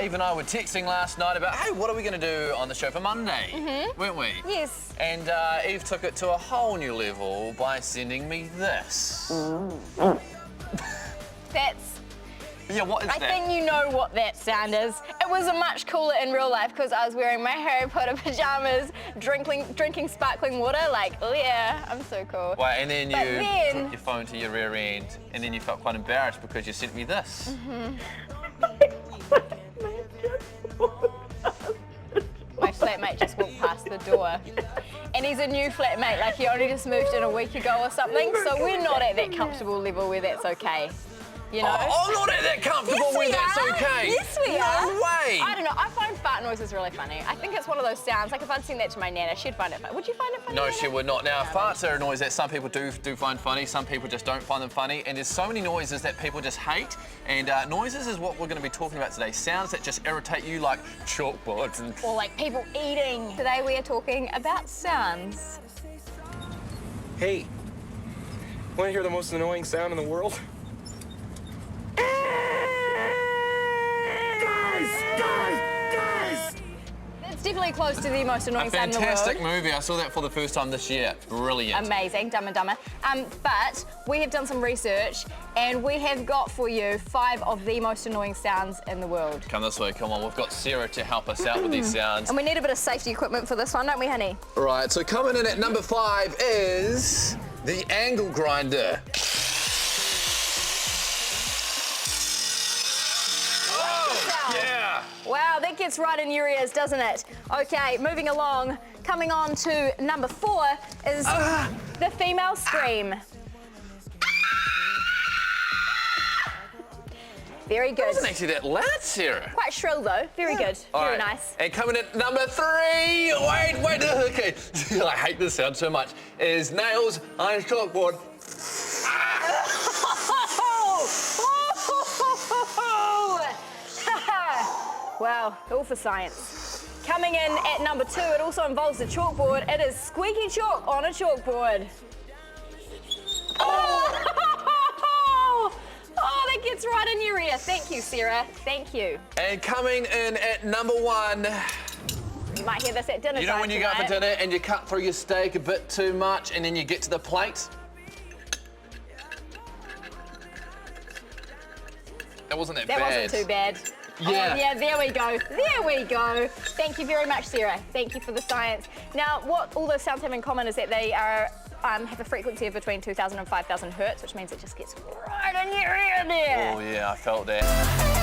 Eve and I were texting last night about, hey, what are we going to do on the show for Monday? Weren't we? Yes. And Eve took it to a whole new level by sending me this. That's... Yeah, what is I that? think you know what that sound is. It was much cooler in real life because I was wearing my Harry Potter pajamas, drinking sparkling water, like, oh yeah, I'm so cool. Well, and then But you then- took your phone to your rear end, and then you felt quite embarrassed because you sent me this. My flatmate just walked past the door. And he's a new flatmate, like he only just moved in a week ago or something, so we're not at that comfortable level where that's okay. You know? Oh, I'm not at that comfortable Yes, we with that's are. okay. Yes, we no are. way. I don't know. I find fart noises really funny. I think it's one of those sounds. Like if I'd seen that to my nana, she'd find it funny. Would you find it funny? No, Nana? she would not. Now, farts are a noise that some people do find funny, some people just don't find them funny, and there's so many noises that people just hate, and noises is what we're going to be talking about today. Sounds that just irritate you, like chalkboards and... Or like people eating. Today we are talking about sounds. Hey, want to hear the most annoying sound in the world? It's definitely close to the most annoying A sound in the world. fantastic movie. I saw that for the first time this year. Brilliant. Amazing, Dumb and Dumber. But we have done some research and we have got for you 5 of the most annoying sounds in the world. Come this way, come on. We've got Sarah to help us out with these sounds. And we need a bit of safety equipment for this one, don't we, honey? Right, so coming in at number 5 is the angle grinder. Oh, yeah. Wow, that gets right in your ears, doesn't it? Okay, moving along. Coming on to number 4 is the female scream. Very It good. wasn't actually that loud, Sarah. Quite shrill though. Very good. All Very right, nice. And coming in at number 3, wait, okay. I hate this sound so much, is nails on a chalkboard. Wow, all for science. Coming in at number 2, it also involves a chalkboard. It is squeaky chalk on a chalkboard. Oh, that gets right in your ear. Thank you, Sarah. Thank you. And coming in at number 1, You might hear this at dinner you know time when you go out for tonight. dinner and you cut through your steak a bit too much and then you get to the plate? That wasn't that That bad. wasn't too bad. Yeah. Oh, yeah, there we go. There we go. Thank you very much, Sarah. Thank you for the science. Now, what all those sounds have in common is that they are have a frequency of between 2,000 and 5,000 hertz, which means it just gets right in your ear there. Oh yeah, I felt that.